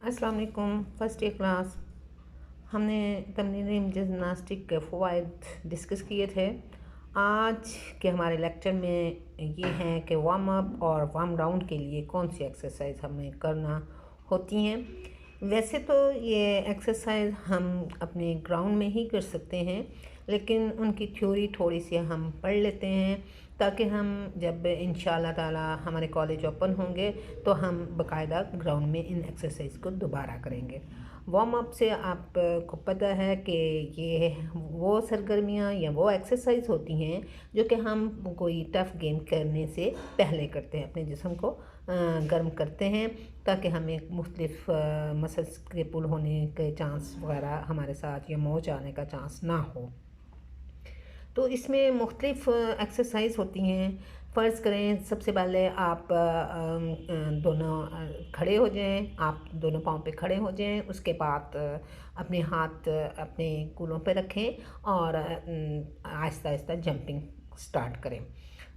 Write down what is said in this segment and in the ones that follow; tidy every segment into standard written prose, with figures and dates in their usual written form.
अस्सलाम वालेकुम। First year class हमने तमरीन जिम्नास्टिक के फ़वाइद डिस्कस किए थे। आज के हमारे लेक्चर में ये हैं कि वार्म अप और वार्म डाउन के लिए कौन सी एक्सरसाइज हमें करना होती हैं। वैसे तो ये एक्सरसाइज हम अपने ग्राउंड में ही कर सकते हैं, लेकिन उनकी थ्योरी थोड़ी सी हम पढ़ लेते हैं ताकि हम जब इंशाअल्लाह ताला हमारे कॉलेज ओपन होंगे तो हम बाकायदा ग्राउंड में इन एक्सरसाइज को दोबारा करेंगे। वार्म अप से आपको पता है कि ये वो सरगर्मियाँ या वो एक्सरसाइज होती हैं जो कि हम कोई टफ़ गेम करने से पहले करते हैं, अपने जिस्म को गर्म करते हैं ताकि हमें मुख्तलिफ मसल्स के पुल होने के चांस वगैरह हमारे साथ या मोच आने का चांस ना हो। तो इसमें मुख्तलिफ एक्सरसाइज होती हैं। फ़र्ज़ करें सबसे पहले आप दोनों खड़े हो जाएं, आप दोनों पाँव पे खड़े हो जाएं। उसके बाद अपने हाथ अपने कूल्हों पे रखें और आहिस्ता आहिस्ता जंपिंग स्टार्ट करें।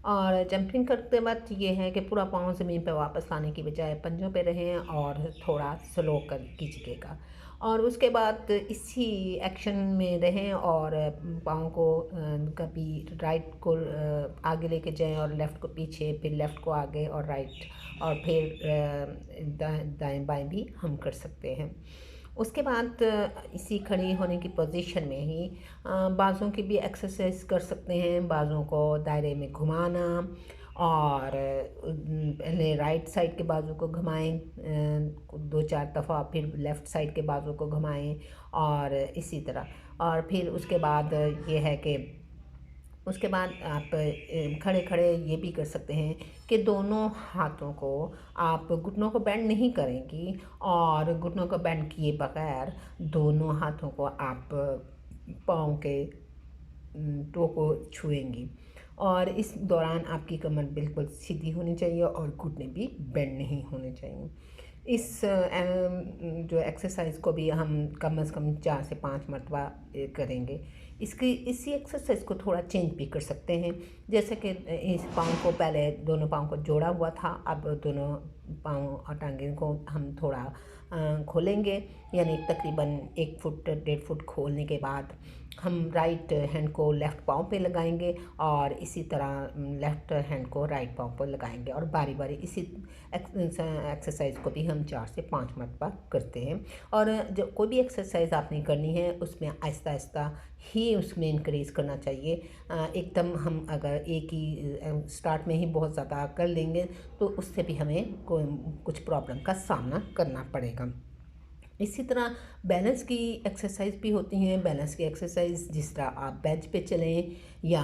और जंपिंग करते वक्त ये है कि पूरा पाँव ज़मीन पे वापस लाने की बजाय पंजों पे रहें और थोड़ा स्लो कर कीजिएगा। और उसके बाद इसी एक्शन में रहें और पाँव को कभी राइट को आगे लेके जाएं और लेफ़्ट को पीछे, फिर लेफ़्ट को आगे और राइट, और फिर दाएं बाएं भी हम कर सकते हैं। उसके बाद इसी खड़ी होने की पोजीशन में ही बाज़ों की भी एक्सरसाइज कर सकते हैं। बाज़ों को दायरे में घुमाना और पहले राइट साइड के बाजू को घुमाएं 2-4 दफ़ा, फिर लेफ़्ट साइड के बाजू को घुमाएं और इसी तरह। और फिर उसके बाद ये है कि उसके बाद आप खड़े खड़े ये भी कर सकते हैं कि दोनों हाथों को आप घुटनों को बेंड नहीं करेंगी और घुटनों को बेंड किए बगैर दोनों हाथों को आप पाँव के टो को छुएंगी। और इस दौरान आपकी कमर बिल्कुल सीधी होनी चाहिए और घुटने भी बेंड नहीं होने चाहिए। इस जो एक्सरसाइज को भी हम कम से कम 4 से 5 मरतबा करेंगे। इसी एक्सरसाइज को थोड़ा चेंज भी कर सकते हैं, जैसे कि इस पाँव को पहले दोनों पाँव को जोड़ा हुआ था, अब दोनों पाँव और टांगों को हम थोड़ा खोलेंगे, यानी तकरीबन 1 फुट 1.5 फुट खोलने के बाद हम राइट हैंड को लेफ़्ट पाँव पे लगाएंगे और इसी तरह लेफ़्ट हैंड को राइट पाँव पर लगाएंगे और बारी बारी इसी एक्सरसाइज को भी हम 4 से 5 मरतबा करते हैं। और जो कोई भी एक्सरसाइज आपने करनी है उसमें आहिस्ता आहिस्ता ही उसमें इंक्रीज़ करना चाहिए। एकदम हम अगर एक ही स्टार्ट में ही बहुत ज़्यादा कर लेंगे तो उससे भी हमें कुछ प्रॉब्लम का सामना करना पड़ेगा। इसी तरह बैलेंस की एक्सरसाइज भी होती हैं। बैलेंस की एक्सरसाइज जिस तरह आप बेंच पे चलें या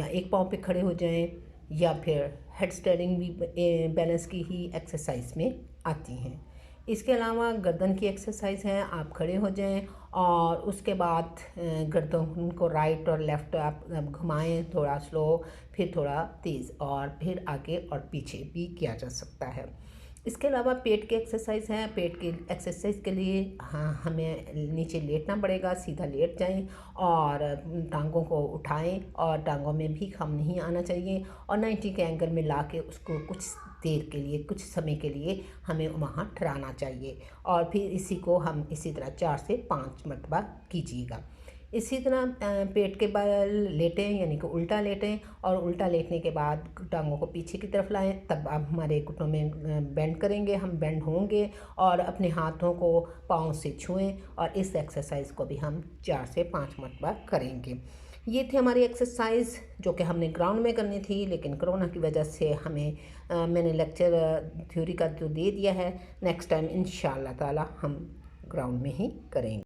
एक पाँव पे खड़े हो जाएं या फिर हेड स्टैंडिंग भी बैलेंस की ही एक्सरसाइज में आती हैं। इसके अलावा गर्दन की एक्सरसाइज है, आप खड़े हो जाएं और उसके बाद गर्दन को राइट और लेफ़्ट आप घुमाएं, थोड़ा स्लो, फिर थोड़ा तेज़, और फिर आगे और पीछे भी किया जा सकता है। इसके अलावा पेट की एक्सरसाइज है। पेट की एक्सरसाइज के लिए हमें नीचे लेटना पड़ेगा, सीधा लेट जाएं और टांगों को उठाएं और टांगों में भी खम नहीं आना चाहिए और 90 के एंगल में ला के उसको कुछ देर के लिए, कुछ समय के लिए हमें वहाँ ठहराना चाहिए और फिर इसी को हम इसी तरह 4 से 5 मरतबा कीजिएगा। इसी तरह पेट के बल लेटें, यानी कि उल्टा लेटें और उल्टा लेटने के बाद टांगों को पीछे की तरफ लाएं, तब आप हमारे घुटनों में बेंड करेंगे, हम बेंड होंगे और अपने हाथों को पाँव से छुएं और इस एक्सरसाइज को भी हम 4 से 5 मरतबा करेंगे। ये थी हमारी एक्सरसाइज जो कि हमने ग्राउंड में करनी थी, लेकिन कोरोना की वजह से हमें मैंने लेक्चर थ्योरी का जो दे दिया है, नेक्स्ट टाइम इंशाअल्लाह ताला हम ग्राउंड में ही करेंगे।